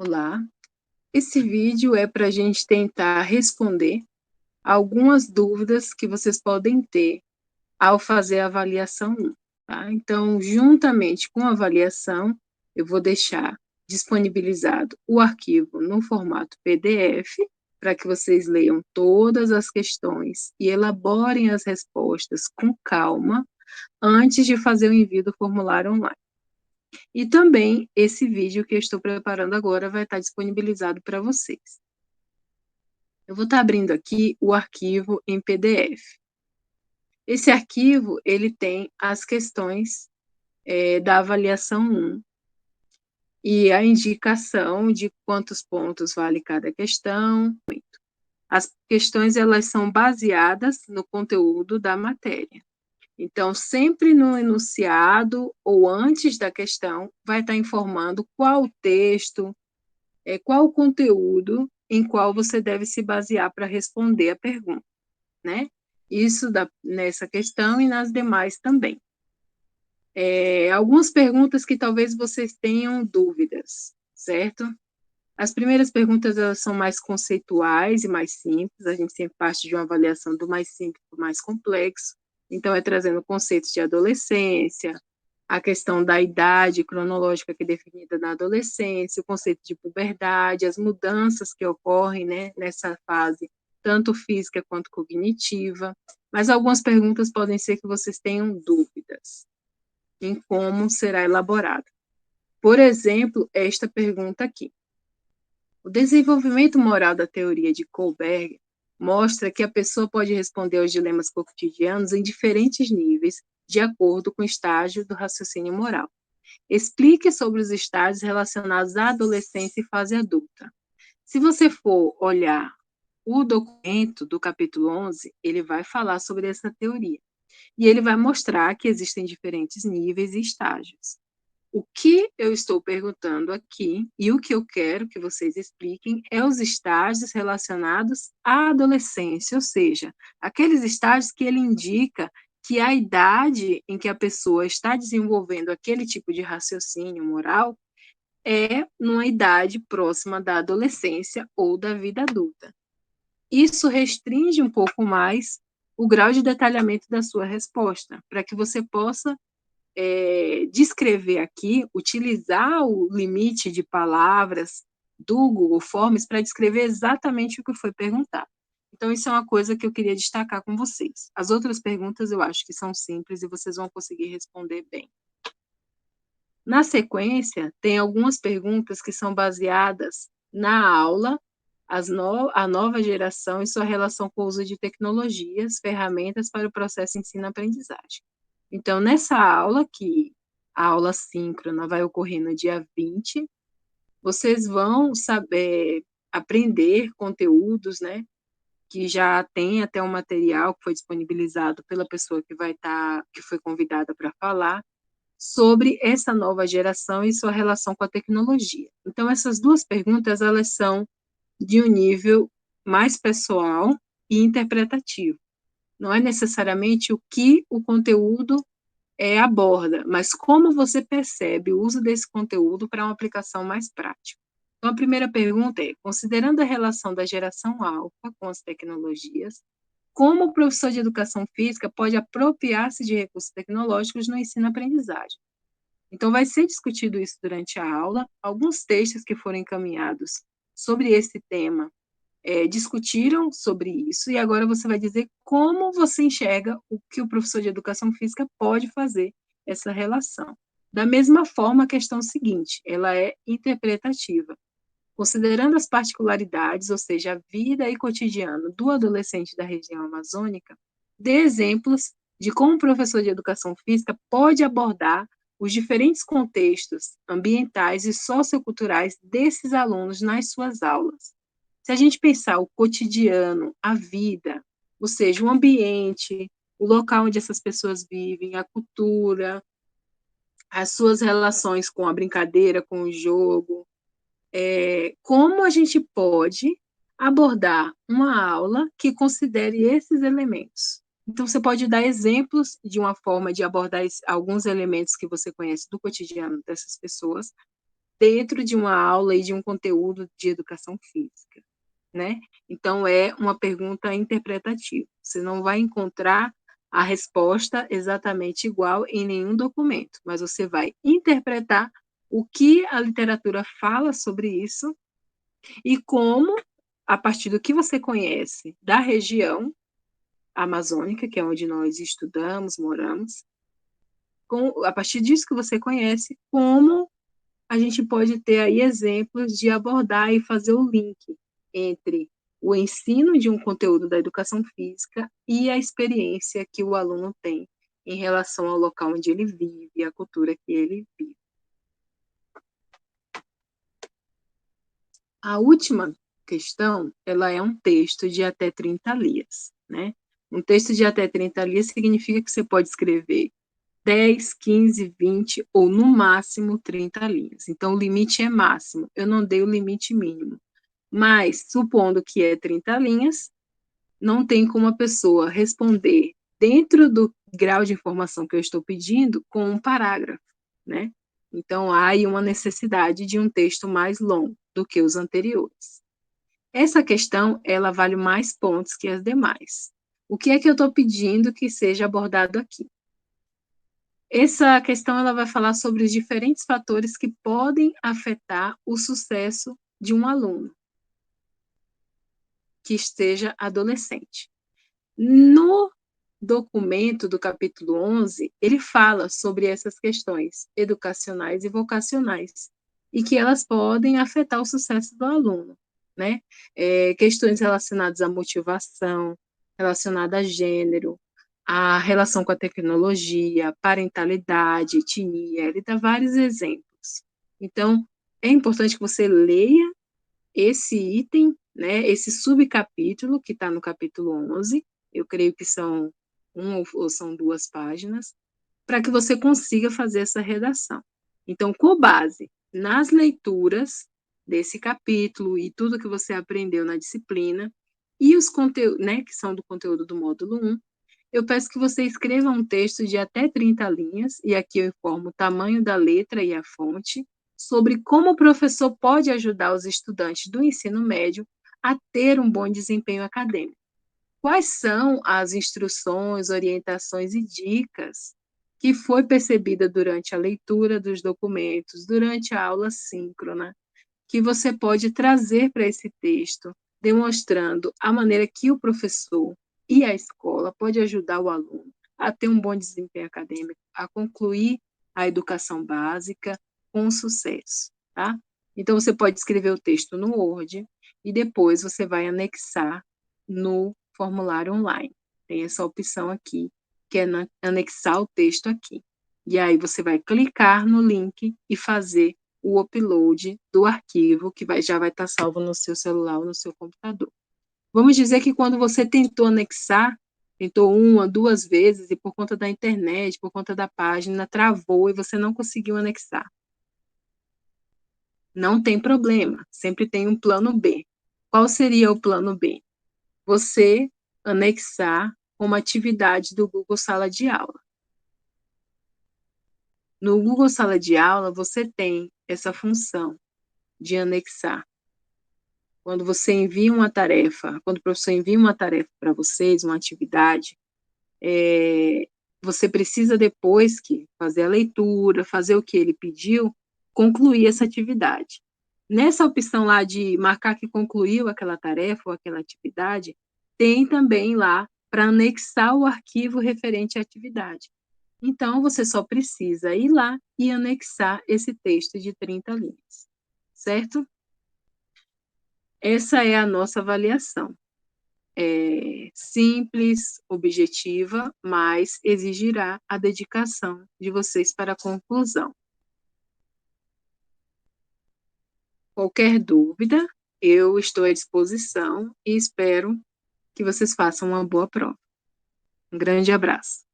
Olá, esse vídeo é para a gente tentar responder algumas dúvidas que vocês podem ter ao fazer a avaliação 1, tá? Então, juntamente com a avaliação, eu vou deixar disponibilizado o arquivo no formato PDF, para que vocês leiam todas as questões e elaborem as respostas com calma antes de fazer o envio do formulário online. E também esse vídeo que eu estou preparando agora vai estar disponibilizado para vocês. Eu vou estar abrindo aqui o arquivo em PDF. Esse arquivo, ele tem as questões da avaliação 1 e a indicação de quantos pontos vale cada questão. As questões, elas são baseadas no conteúdo da matéria. Então, sempre no enunciado ou antes da questão, vai estar informando qual o texto, qual o conteúdo em qual você deve se basear para responder a pergunta, né? Isso nessa questão e nas demais também. Algumas perguntas que talvez vocês tenham dúvidas, certo? As primeiras perguntas, elas são mais conceituais e mais simples, a gente sempre parte de uma avaliação do mais simples para o mais complexo, então é trazendo conceitos de adolescência, a questão da idade cronológica que é definida na adolescência, o conceito de puberdade, as mudanças que ocorrem, né, nessa fase, tanto física quanto cognitiva, mas algumas perguntas podem ser que vocês tenham dúvidas em como será elaborado. Por exemplo, esta pergunta aqui. O desenvolvimento moral da teoria de Kohlberg mostra que a pessoa pode responder aos dilemas cotidianos em diferentes níveis, de acordo com o estágio do raciocínio moral. Explique sobre os estágios relacionados à adolescência e fase adulta. Se você for olhar o documento do capítulo 11, ele vai falar sobre essa teoria. E ele vai mostrar que existem diferentes níveis e estágios. O que eu estou perguntando aqui e o que eu quero que vocês expliquem é os estágios relacionados à adolescência, ou seja, aqueles estágios que ele indica que a idade em que a pessoa está desenvolvendo aquele tipo de raciocínio moral é numa idade próxima da adolescência ou da vida adulta. Isso restringe um pouco mais o grau de detalhamento da sua resposta, para que você possa descrever aqui, utilizar o limite de palavras do Google Forms para descrever exatamente o que foi perguntado. Então, isso é uma coisa que eu queria destacar com vocês. As outras perguntas eu acho que são simples e vocês vão conseguir responder bem. Na sequência, tem algumas perguntas que são baseadas na aula, a nova geração e sua relação com o uso de tecnologias, ferramentas para o processo ensino-aprendizagem. Então, nessa aula, que a aula síncrona vai ocorrer no dia 20, vocês vão saber aprender conteúdos, né, que já tem até um material que foi disponibilizado pela pessoa que foi convidada para falar, sobre essa nova geração e sua relação com a tecnologia. Então, essas duas perguntas, elas são de um nível mais pessoal e interpretativo. Não é necessariamente o que o conteúdo aborda, mas como você percebe o uso desse conteúdo para uma aplicação mais prática. Então, a primeira pergunta é, considerando a relação da geração alfa com as tecnologias, como o professor de educação física pode apropriar-se de recursos tecnológicos no ensino-aprendizagem? Então, vai ser discutido isso durante a aula. Alguns textos que foram encaminhados sobre esse tema discutiram sobre isso, e agora você vai dizer como você enxerga o que o professor de educação física pode fazer essa relação. Da mesma forma, a questão seguinte, ela é interpretativa. Considerando as particularidades, ou seja, a vida e cotidiano do adolescente da região amazônica, dê exemplos de como o professor de educação física pode abordar os diferentes contextos ambientais e socioculturais desses alunos nas suas aulas. Se a gente pensar o cotidiano, a vida, ou seja, o ambiente, o local onde essas pessoas vivem, a cultura, as suas relações com a brincadeira, com o jogo, como a gente pode abordar uma aula que considere esses elementos. Então, você pode dar exemplos de uma forma de abordar alguns elementos que você conhece do cotidiano dessas pessoas, dentro de uma aula e de um conteúdo de educação física, né? Então, é uma pergunta interpretativa. Você não vai encontrar a resposta exatamente igual em nenhum documento, mas você vai interpretar o que a literatura fala sobre isso e como, a partir do que você conhece da região amazônica, que é onde nós estudamos, moramos, a partir disso que você conhece, como a gente pode ter aí exemplos de abordar e fazer o link entre o ensino de um conteúdo da educação física e a experiência que o aluno tem em relação ao local onde ele vive, e a cultura que ele vive. A última questão, ela é um texto de até 30 linhas, né? Um texto de até 30 linhas significa que você pode escrever 10, 15, 20 ou no máximo 30 linhas. Então, o limite é máximo. Eu não dei o limite mínimo. Mas, supondo que é 30 linhas, não tem como a pessoa responder dentro do grau de informação que eu estou pedindo com um parágrafo, né? Então, há aí uma necessidade de um texto mais longo do que os anteriores. Essa questão, ela vale mais pontos que as demais. O que é que eu estou pedindo que seja abordado aqui? Essa questão, ela vai falar sobre os diferentes fatores que podem afetar o sucesso de um aluno que esteja adolescente. No documento do capítulo 11, ele fala sobre essas questões educacionais e vocacionais, e que elas podem afetar o sucesso do aluno, né? Questões relacionadas à motivação, relacionadas a gênero, a relação com a tecnologia, parentalidade, etnia, ele dá vários exemplos. Então, é importante que você leia esse item, né, esse subcapítulo que está no capítulo 11, eu creio que são ou são 2 páginas, para que você consiga fazer essa redação. Então, com base nas leituras desse capítulo e tudo que você aprendeu na disciplina, e os conteúdos, né, que são do conteúdo do módulo 1, eu peço que você escreva um texto de até 30 linhas, e aqui eu informo o tamanho da letra e a fonte, sobre como o professor pode ajudar os estudantes do ensino médio a ter um bom desempenho acadêmico. Quais são as instruções, orientações e dicas que foi percebida durante a leitura dos documentos, durante a aula síncrona, que você pode trazer para esse texto, demonstrando a maneira que o professor e a escola pode ajudar o aluno a ter um bom desempenho acadêmico, a concluir a educação básica com sucesso, tá? Então, você pode escrever o texto no Word e depois você vai anexar no formulário online. Tem essa opção aqui, que é anexar o texto aqui. E aí você vai clicar no link e fazer o upload do arquivo, que já vai estar salvo no seu celular ou no seu computador. Vamos dizer que quando você tentou anexar, tentou 1, 2 vezes, e por conta da internet, por conta da página, travou e você não conseguiu anexar. Não tem problema, sempre tem um plano B. Qual seria o plano B? Você anexar uma atividade do Google Sala de Aula. No Google Sala de Aula, você tem essa função de anexar. Quando você envia uma tarefa, quando o professor envia uma tarefa para vocês, uma atividade, você precisa depois que fazer a leitura, fazer o que ele pediu, concluir essa atividade. Nessa opção lá de marcar que concluiu aquela tarefa ou aquela atividade, tem também lá para anexar o arquivo referente à atividade. Então, você só precisa ir lá e anexar esse texto de 30 linhas, certo? Essa é a nossa avaliação. É simples, objetiva, mas exigirá a dedicação de vocês para a conclusão. Qualquer dúvida, eu estou à disposição e espero que vocês façam uma boa prova. Um grande abraço.